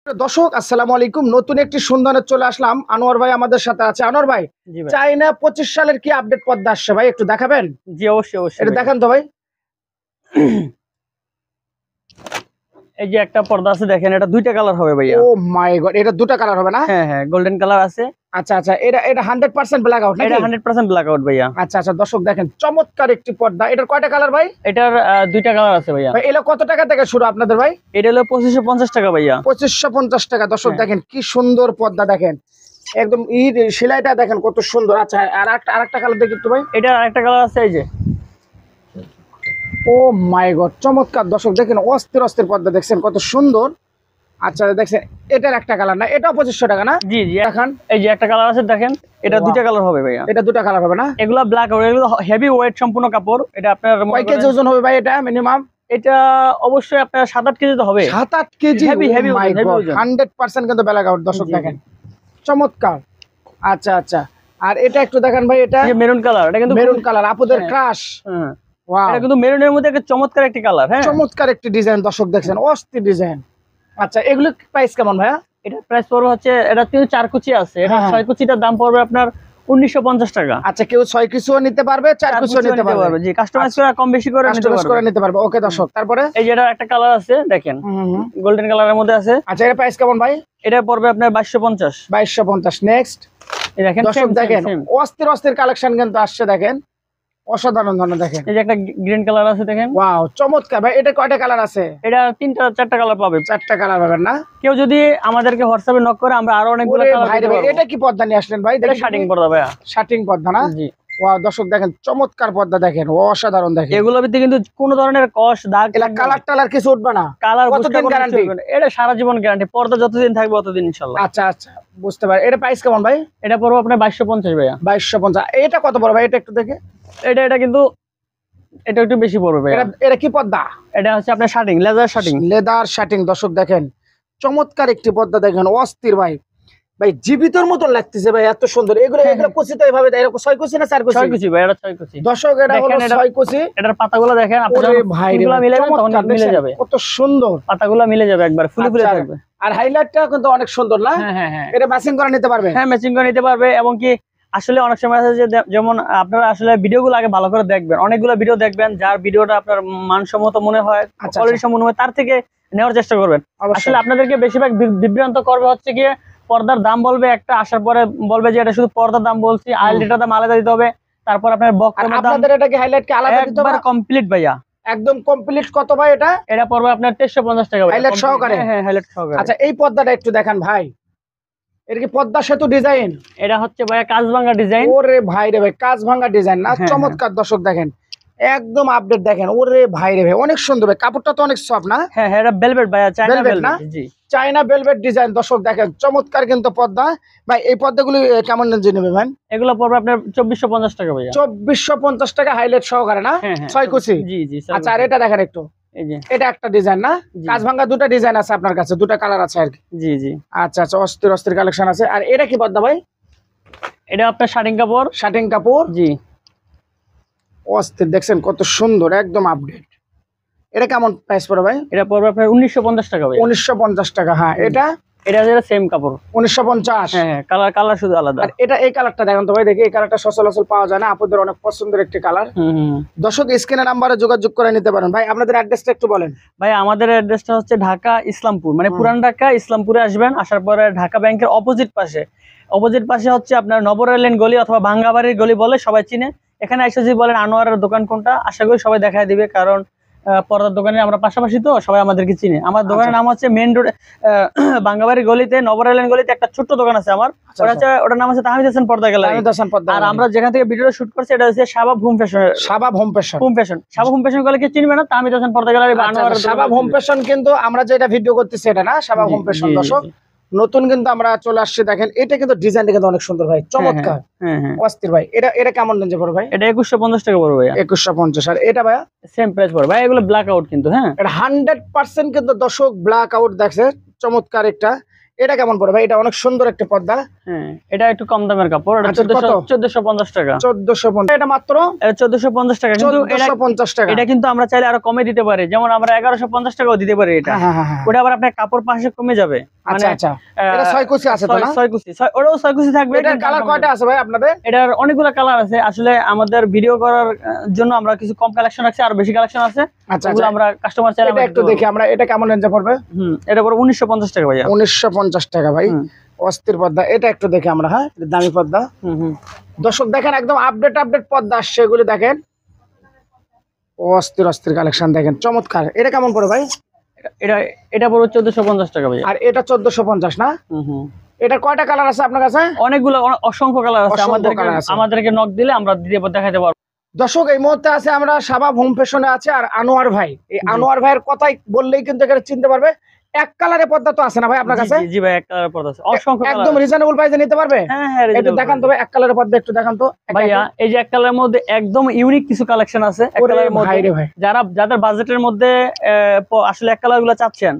দর্শক আসসালামু আলাইকুম। নতুন একটি সন্ধানে চলে আসলাম। আনোয়ার ভাই আমাদের সাথে আছে। আনোয়ার ভাই, চাইনা 25 সালের কি আপডেট পর্দা আসছে ভাই, একটু দেখাবেন? জি অবশ্যই অবশ্যই, এটা দেখান তো ভাই। এই যে একটা পর্দা আছে, দেখেন এটা দুইটা কালার হবে ভাইয়া। ও মাই গড, এটা দুটো কালার হবে না? হ্যাঁ হ্যাঁ, গোল্ডেন কালার আছে। আচ্ছা আচ্ছা, এটা 100% ব্ল্যাক আউট নাকি? এটা 100% ব্ল্যাক আউট ভাইয়া। আচ্ছা আচ্ছা, দর্শক দেখেন চমৎকার একটি পর্দা। এটার কয়টা কালার ভাই? এটার দুইটা কালার আছে ভাইয়া। ভাই এটা কত টাকা থেকে শুরু আপনাদের ভাই? এটা হলো 2550 টাকা ভাইয়া। 2550 টাকা। দর্শক দেখেন কি সুন্দর পর্দা, দেখেন একদম সেলাইটা দেখেন কত সুন্দর। আচ্ছা আরেকটা কালার দেখি একটু ভাই। এটার আরেকটা কালার আছে, এই যে। ও মাই গড, চমৎকার। দর্শক দেখেন অস্থির অস্থির পর্দা, দেখছেন কত সুন্দর। আচ্ছা দেখছেন এটার একটা কালার না, এটাও 2500 টাকা না? জি জি, দেখান। এই যে একটা কালার আছে, দেখেন এটা দুইটা কালার হবে ভাইয়া। এটা দুটো কালার হবে না? এগুলা ব্ল্যাক আউট, এগুলো হেভি ওয়েট সম্পূর্ণ কাপড়। এটা আপনার কয় কেজি ওজন হবে ভাই এটা মিনিমাম? এটা অবশ্যই আপনার 7-8 কেজি তো হবে। 7-8 কেজি? হেভি হেভি মাই গড, 100% কিন্তু ব্ল্যাক আউট। দর্শক জি, দেখেন চমৎকার। আচ্ছা আচ্ছা, আর এটা একটু দেখান ভাই। এটা মেরুন কালার, এটা কিন্তু মেরুন কালার, আপুদের ক্রাশ। হ্যাঁ, ওয়াও, এটা কিন্তু মেরুনের মধ্যে একটা চমৎকার একটি কালার। হ্যাঁ, চমৎকার একটি ডিজাইন। দর্শক দেখছেন অস্থির ডিজাইন। আচ্ছা এগুলো প্রাইস কেমন ভাইয়া? এটা প্রাইস পড়বে হচ্ছে, এটা 4 কুচি আছে, এটা হ্যাঁ। 6 কুচিটার দাম পড়বে আপনার 1950 টাকা। আচ্ছা, কেউ 6 কিছুও নিতে পারবে, 4 কিছুও নিতে পারবে? জি, কাস্টমাইজ করে কম বেশি করে নিতে কাস্টমাইজ করে পারবে। নিতে পারবে। ওকে দর্শক, তারপরে এই যে এটা একটা কালার আছে, দেখেন গোল্ডেন কালারের মধ্যে আছে। আচ্ছা এটা প্রাইস কেমন ভাই? এটা পড়বে আপনার 2250। 2250। নেক্সট এই দেখেন, দর্শক দেখেন same। অস্থির অস্থির কালেকশন কিন্তু আসছে, দেখেন অসাধারণ ধরনের। দেখেন এই যে একটা গ্রিন কালার আছে, দেখেন। ওয়াও চমৎকার ভাই। এটা কয়টা কালার আছে? এটা 3-4টা কালার পাবে। 4টা কালার পাবেন না? কেউ যদি আমাদেরকে হোয়াটসঅ্যাপে নক করে, আমরা আরো অনেকগুলো ওরে কালার ভাই রে দিতে ভাই, পারবো। এটা কি পর্দা নিয়ে আসলেন ভাই? এটা শার্টিং পর্দা ভাইয়া। শার্টিং পর্দা না? জি। ওয়াও দর্শক দেখেন চমৎকার পর্দা, দেখেন অসাধারণ। দেখেন এগুলোর ভিতরে কিন্তু কোনো ধরনের কষ দাগ, এটা কালার টালার কিছু উঠবে না? কালার কতদিন গ্যারান্টি? এটা সারা জীবন গ্যারান্টি। পর্দা যতদিন থাকবে ততদিন ইনশাআল্লাহ। আচ্ছা আচ্ছা, বুঝতে পারি। এটা প্রাইস কেমন ভাই? এটা পড়বে আপনার 2250 ভাইয়া। 2250। এটা কত বড় ভাই? এটা একটু দেখে। এটা কিন্তু এটা একটু বেশি পড়বে ভাইয়া। এটা কি পর্দা? এটা হচ্ছে আপনার শার্টিং, লেদার শার্টিং। লেদার শার্টিং। দর্শক দেখেন চমৎকার একটি পর্দা, দেখেন অস্থির ভাই। ভাই জীবিতর মতন লাগতেছে ভাই, এত সুন্দর। এগুলো কুচি তো এইভাবে দেয়, এরকম 6 কুচি না 4 কুচি? 6 কুচি ভাই, এটা 6 কুচি। দর্শক এটা হলো 6 কুচি। এটার পাতাগুলো দেখেন, আপনি ওরে যখন ভাই রে ফুলগুলো ভাই, মিলাবেন তখন চমৎকার, মিলে দেখছেন যাবে। কত সুন্দর। পাতাগুলো মিলে যাবে একবার, ফুলে ফুলে আচ্ছা, থাকবে। আর হাইলাইটটা কিন্তু অনেক সুন্দর না? হ্যাঁ হ্যাঁ হ্যাঁ, এটা ম্যাচিং করে নিতে পারবে? হ্যাঁ ম্যাচিং করে নিতে পারবে। এবং কি আসলে অনেক সময় আছে যে, যেমন আপনারা আসলে ভিডিওগুলো আগে ভালো করে দেখবেন, অনেকগুলো ভিডিও দেখবেন, যার ভিডিওটা আপনার মানসম্মত মনে হয়, আচ্ছা, কোয়ালিটি মনে হয়, তার থেকে নেওয়ার চেষ্টা করবেন। অবশ্যই। আসলে আপনাদেরকে বেশিরভাগ বিভ্রান্ত করবে হচ্ছে গিয়ে, পর্দার দাম বলবে একটা, আসার পরে বলবে যে এটা শুধু পর্দার দাম বলছি, আইএলটিটার দাম আলাদা দিতে হবে, তারপর আপনার আর বক্রমের দাম আপনাদের এটা কি হাইলাইট কি আলাদা দিতে হবে? একবার কমপ্লিট ভাইয়া। একদম কমপ্লিট। কত ভাই এটা? এটা পড়বে আপনার 2350 টাকা ভাইয়া, হাইলাইট সহকারে? হ্যাঁ হাইলাইট সহকারে। আচ্ছা এই পর্দাটা একটু দেখান ভাই। এটা কি পদ্মা সেতু ডিজাইন? এটা হচ্ছে ভাইয়া কাজভাঙ্গা ডিজাইন। ওরে ভাই রে ভাই, কাজ ভাঙা ডিজাইন না? হ্যাঁ, চমৎকার। দর্শক দেখেন একদম আপডেট, দেখেন ওরে ভাই রে ভাই, অনেক সুন্দর ভাই। কাপড়টা তো অনেক সফট না? হ্যাঁ হ্যাঁ, এটা ভেলভেট ভাইয়া, চায়না ভেলভেট না? ভেলভেট। জি, চায়না ভেলভেট ডিজাইন। দর্শক দেখেন চমৎকার কিন্তু পর্দা ভাই। এই পর্দাগুলি কেমন রেঞ্জে নেবে ভাই? এগুলো পড়বে আপনার 2450 টাকা ভাইয়া। 2450 টাকা হাইলাইট সহকারে না? হ্যাঁ হ্যাঁ, 6 কুচি? জি জি। আচ্ছা আর এটা দেখেন একটু। এই যে এটা একটা ডিজাইন না? জি। কাজ ভাঙা দুটো ডিজাইন আছে আপনার কাছে, দুটো কালার আছে আর কি। জি জি। আচ্ছা আচ্ছা, অস্থির অস্থির কালেকশন আছে। আর এটা কি পর্দা ভাই? এটা আপনার শার্টিং কাপড়। শার্টিং কাপড়। জি। অস্থির, দেখছেন কত সুন্দর, একদম আপডেট। এটা কেমন প্রাইস পড়ে ভাই? এটা পড়বে আপনার 1950 টাকা ভাই। 1950 টাকা। হ্যাঁ এটা সেম কাপড়। 1950। হ্যাঁ হ্যাঁ, কালার শুধু আলাদা। আর এটা এই কালারটা দেখেন তো ভাই, দেখি এই কালারটা সচরাচর পাওয়া যায় না, আপনাদের অনেক পছন্দের একটি কালার। দর্শক স্ক্রিনে নাম্বারে যোগাযোগ করে নিতে পারেন। ভাই আপনাদের অ্যাড্রেসটা একটু বলেন। ভাই আমাদের অ্যাড্রেসটা হচ্ছে ঢাকা ইসলামপুর, মানে পুরান ঢাকা ইসলামপুরে আসবেন। আসার পরে ঢাকা ব্যাংকের অপোজিট পাশে হচ্ছে আপনার নবরেলেন গলি অথবা ভাঙ্গাবাড়ির গলি বলে সবাই চিনে। এখানে এসে যদি বলেন আনোয়ারের দোকান কোনটা, আশা করি সবাই দেখায় দিবে, কারণ পর্দার দোকানে আমরা পাশাপাশি তো সবাই আমাদেরকে চিনে। আমার দোকানের নাম হচ্ছে মেইন রোড ভাঙ্গাবাড়ির গলিতে, নবরেলেন গলিতে একটা ছোট্ট দোকান আছে আমার। ওটার নাম হচ্ছে তাহমিদ হাসান পর্দা গ্যালারি। আর আমরা যেখান থেকে ভিডিওটা শুট করছি এটা হচ্ছে শাবাব হোম ফ্যাশন। শাবাব হোম ফ্যাশন গলে কি চিনবে না? তাহমিদ হাসান পর্দা গ্যালারি বা আনোয়ারের শাবাব হোম ফ্যাশন। কিন্তু আমরা যেটা ভিডিও করতেছি এটা না শাবাব হোম ফ্যাশন। দর্শক নতুন কিন্তু আমরা চলে আসছি, দেখেন এটা কিন্তু ডিজাইনটা কিন্তু অনেক সুন্দর ভাই, চমৎকার অস্থির ভাই। এটা কেমন রেঞ্জে পড়বে ভাই? এটা 2150 টাকা পড়বে ভাই। 2150। আর এটা ভাই সেম প্রাইস পড়বে ভাই। এগুলো ব্ল্যাক আউট কিন্তু। হ্যাঁ, এটা 100% কিন্তু দর্শক ব্ল্যাক আউট। দেখছে চমৎকার একটা। এটা কেমন পড়বে ভাই? এটা অনেক সুন্দর একটা পর্দা। হ্যাঁ, এটা একটু কম দামের কাপড়, এটা 1450 টাকা। 1450, এটা মাত্র 1450 টাকা। কিন্তু 1450 টাকা। এটা কিন্তু আমরা চাইলে আরো কমে দিতে পারি, যেমন আমরা 1150 টাকাও দিতে পারি এটা। ওটা আবার আপনার কাপড় পাশে কমে যাবে। আচ্ছা আচ্ছা, এটা 6 কুচি আছে তো না? 6 কুচি, ওটাও 6 কুচি থাকবে। এটার কালার কয়টা আছে ভাই আপনাদের? এটার অনেকগুলো কালার আছে, আসলে আমাদের ভিডিও করার জন্য আমরা কিছু কম কালেকশন রাখছি, আর বেশি কালেকশন আছে। আচ্ছা, ওগুলো আমরা কাস্টমার চাইলে এটা একটু দেখি আমরা, এটা কেমন রেঞ্জে পড়বে? এটা পড়বে 1950 টাকা ভাইয়া। 1950 টাকা ভাই, অস্থির পর্দা। এটা একটু দেখি আমরা, হ্যাঁ দামি পর্দা। দর্শক দেখেন একদম আপডেট পর্দা আসছে, এগুলো দেখেন অস্থির কালেকশন দেখেন, চমৎকার। এটা কেমন পড়ে ভাই? এটা পড়বে 1450 টাকা ভাই। আর এটা 1450 না? এটা কয়টা কালার আছে আপনার কাছে? অনেকগুলো, অসংখ্য কালার আছে। আমাদেরকে নক দিলে আমরা দেখাতে পারবো। দর্শক এই মুহূর্তে আছে আমরা শাবাব হোম ফ্যাশনে আছে, আর আনোয়ার ভাই, এই আনোয়ার ভাইয়ের কথাই বললেই কিন্তু এখানে চিনতে পারবে। এক কালারের পর্দা তো আছে না ভাই আপনার কাছে? জি ভাই, এক কালারের পর্দা আছে, অসংখ্য কালার। একদম রিজনেবল প্রাইসে নিতে পারবে? হ্যাঁ হ্যাঁ, একটু দেখান তো ভাই এক কালারের পর্দা, একটু দেখান তো ভাইয়া। এই যে এক কালারের মধ্যে একদম ইউনিক কিছু কালেকশন আছে এক কালারের মধ্যে। যাদের বাজেটের মধ্যে আসলে এক কালার গুলো চাচ্ছেন,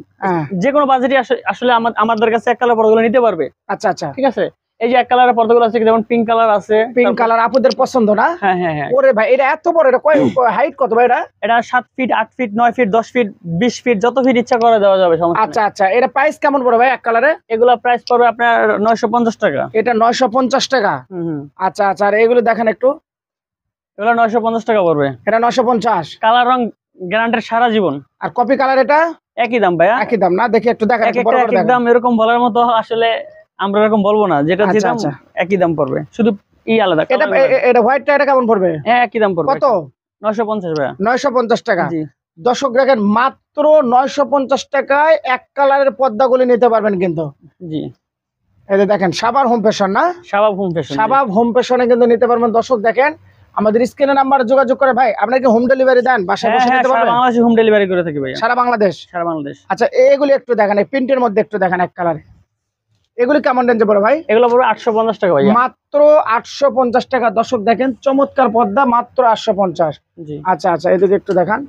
যে কোনো বাজেটই আসলে আমাদের কাছে এক কালার পর্দাগুলো নিতে পারবে। আচ্ছা আচ্ছা, ঠিক আছে। এই যে এক কালারের পর্দাগুলো আছে, যেমন পিঙ্ক কালার আছে। পিঙ্ক কালার আপনাদের পছন্দ না? হ্যাঁ হ্যাঁ হ্যাঁ। ওরে ভাই, এটা এত বড়, এটা কয় হাইট কত ভাই? এটা 7 feet, 8 feet, 9 feet, 10 feet, 20 feet, যত ফিট ইচ্ছা করে দেওয়া যাবে। আচ্ছা আচ্ছা, এটা প্রাইস কেমন পড়বে ভাই এক কালারে? এগুলা প্রাইস পড়বে আপনার 950 টাকা। এটা 950 টাকা। আচ্ছা আচ্ছা, আর এগুলো দেখেন একটু, এগুলো 950 টাকা পড়বে। এটা 950। কালার রং গ্যারান্টির সারা জীবন। আর কপি কালার এটা একই দাম ভাইয়া? একই দাম না? দেখি একটু দেখেন, এক দাম এরকম বলার মতো আসলে আমরা এরকম বলবো না, যেটা দাম একই দাম পড়বে, শুধু আলাদা। এটা হোয়াইটটা, এটা কেমন পড়বে? হ্যাঁ, একই দাম পড়বে। কত? 950 ভাইয়া। 950 টাকা। দর্শক দেখেন মাত্র 950 টাকায় এক কালারের পর্দাগুলি নিতে পারবেন কিন্তু। জি, এই যে দেখেন শাবাব হোম ফ্যাশন না? শাবাব হোম ফ্যাশন, শাবাব হোম ফ্যাশনে কিন্তু নিতে পারবেন। দর্শক দেখেন আমাদের স্ক্রিনে নাম্বারে যোগাযোগ করে। ভাই আপনারা কি হোম ডেলিভারি দেন? বাসায় বসে নিতে পারবেন? সারা বাংলাদেশে হোম ডেলিভারি করে থাকি ভাইয়া। সারা বাংলাদেশ? সারা বাংলাদেশ। আচ্ছা, এগুলি একটু দেখেন, এই প্রিন্টের মধ্যে একটু দেখেন এক কালারে, এগুলি কেমন রেঞ্জে পড়ে ভাই? এগুলো পড়বে 850 টাকা ভাই, মাত্র 850 টাকা। দর্শক দেখেন চমৎকার পর্দা, মাত্র 850। জি। আচ্ছা আচ্ছা, এদিকে একটু দেখান,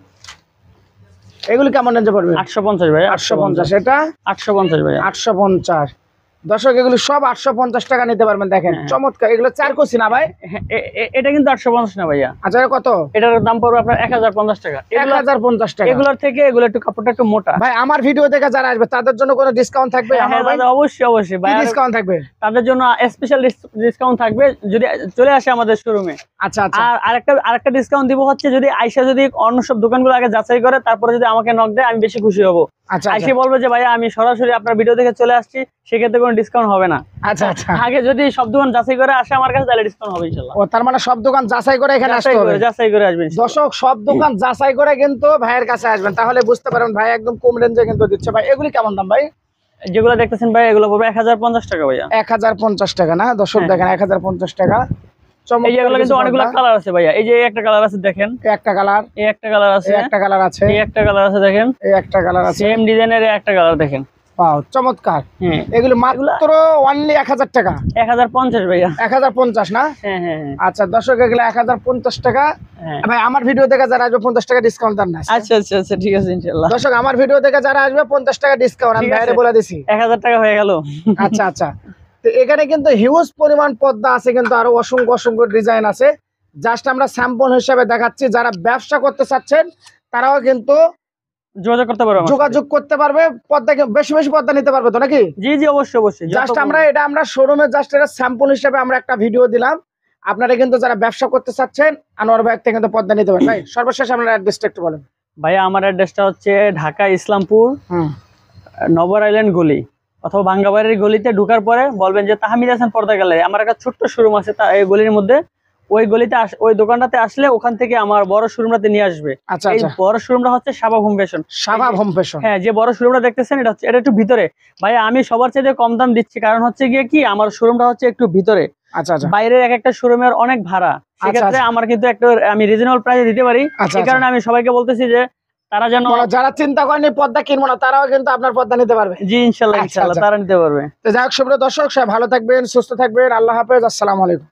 এগুলি কেমন রেঞ্জে পড়বে? 850 ভাই। 850। এটা 850 ভাই। 850। দর্শক এগুলো সব 850 টাকা নিতে পারবেন। দেখেন চমৎকার, এগুলো 4 কুচি না ভাই? এটা কিন্তু 850 না ভাইয়া। আচ্ছা, কত? এটার দাম পড়বে আপনার 1050 টাকা। 1050 টাকা। এগুলোর থেকে এগুলো একটু কাপড়টা একটু মোটা। ভাই আমার ভিডিও দেখে যারা আসবে তাদের জন্য কোনো ডিসকাউন্ট থাকবে? হ্যাঁ অবশ্যই অবশ্যই ভাই, ডিসকাউন্ট থাকবে তাদের জন্য, স্পেশাল ডিসকাউন্ট থাকবে যদি চলে আসে আমাদের শোরুমে। আচ্ছা আচ্ছা, আর আরেকটা ডিসকাউন্ট দিব হচ্ছে, যদি আইসা যদি অন্য সব দোকানগুলো আগে যাচাই করে তারপরে যদি আমাকে নক দেয়, আমি বেশি খুশি হব। আচ্ছা, আইসে বলবে যে ভাইয়া আমি সরাসরি আপনার ভিডিও দেখে চলে আসছি, সেক্ষেত্রে কোনো ডিসকাউন্ট হবে না। আচ্ছা আচ্ছা, আগে যদি সব দোকান যাচাই করে আসে আমার কাছে, তাহলে ডিসকাউন্ট হবে ইনশাআল্লাহ। ও তার মানে সব দোকান যাচাই করে এখানে আসতে হবে? যাচাই করে আসবেন দর্শক, সব দোকান যাচাই করে কিন্তু ভাইয়ের কাছে আসবেন, তাহলে বুঝতে পারবেন ভাই একদম কম রেঞ্জে কিন্তু দিচ্ছে। ভাই এগুলি কেমন দাম ভাই? যেগুলো দেখতেছেন ভাই, এগুলো পড়বে 1050 টাকা ভাইয়া। 1050 টাকা না? দর্শক দেখেন 1050 টাকা। এই যে এগুলো কিন্তু অনেকগুলো কালার আছে ভাইয়া। এই যে একটা কালার আছে দেখেন, একটা কালার, এই একটা কালার আছে, একটা কালার আছে, এই একটা কালার আছে দেখেন, এই একটা কালার আছে, সেম ডিজাইনের একটা কালার দেখেন। ওয়াও চমৎকার। এগুলো মাত্র অনলি 1000 টাকা। 1050 ভাইয়া। 1050 না? হ্যাঁ হ্যাঁ। আচ্ছা দর্শক, এগুলো 1050 টাকা। ভাই আমার ভিডিও দেখে যারা আসবে 50 টাকা ডিসকাউন্ট দেন না? আচ্ছা আচ্ছা আচ্ছা, ঠিক আছে ইনশাআল্লাহ। দর্শক আমার ভিডিও দেখে যারা আসবে 50 টাকা ডিসকাউন্ট, আমি বাইরে বলে দিছি। 1000 টাকা হয়ে গেল। আচ্ছা আচ্ছা, তো এখানে কিন্তু হিউজ পরিমাণ পর্দা আছে, কিন্তু আরো অসংখ্য অসংখ্য ডিজাইন আছে। জাস্ট আমরা স্যাম্পল হিসেবে দেখাচ্ছি, যারা ব্যবসা করতে চাচ্ছেন তারাও কিন্তু যোগাযোগ করতে পারবে। পর্দা বেশি বেশি পর্দা নিতে পারবে তো নাকি? জি জি, অবশ্যই অবশ্যই। জাস্ট আমরা শোরুমে জাস্ট এটা স্যাম্পল হিসেবে আমরা একটা ভিডিও দিলাম। আপনারা কিন্তু যারা ব্যবসা করতে চাচ্ছেন আনোয়ার ভাই থেকে কিন্তু পর্দা নিতে পারেন। ভাই সর্বশেষ আপনার অ্যাড্রেসটা একটু বলেন। ভাইয়া আমার অ্যাড্রেসটা হচ্ছে ঢাকা ইসলামপুর, নবর আইল্যান্ড গলি অথবা ভাঙ্গাবাড়ির গলিতে ঢোকার পরে বলবেন যে তাহমিদ হাসান পর্দা গ্যালারি। আমার একটা ছোট্ট শোরুম আছে এই গলির মধ্যে, ওই গলিতে ওই দোকানটাতে আসলে ওখান থেকে আমার বড় শোরুমটাতে নিয়ে আসবে। আচ্ছা, এই বড় শোরুমটা হচ্ছে শাবাব হোম ফ্যাশন। শাবাব হোম ফ্যাশন, হ্যাঁ, যে বড় শোরুমটা দেখতেছেন এটা একটু ভিতরে। ভাইয়া আমি সবার চাইতে কম দাম দিচ্ছি, কারণ হচ্ছে গিয়ে কি আমার শোরুমটা হচ্ছে একটু ভিতরে। আচ্ছা আচ্ছা, বাইরের এক একটা শোরুমের অনেক ভাড়া, সেক্ষেত্রে আমার কিন্তু একটু আমি রিজনেবল প্রাইসে দিতে পারি। এই কারণে আমি সবাইকে বলতেছি যে তারা যেন, যারা চিন্তা করেনি পর্দা কিনবো না, তারাও কিন্তু আপনার পর্দা নিতে পারবে। জি ইনশাআল্লাহ ইনশাআল্লাহ, তারা নিতে পারবে। তো যাই হোক সুপ্রিয় দর্শক, সবাই ভালো থাকবেন, সুস্থ থাকবেন, আল্লাহ হাফেজ, আসসালামু আলাইকুম।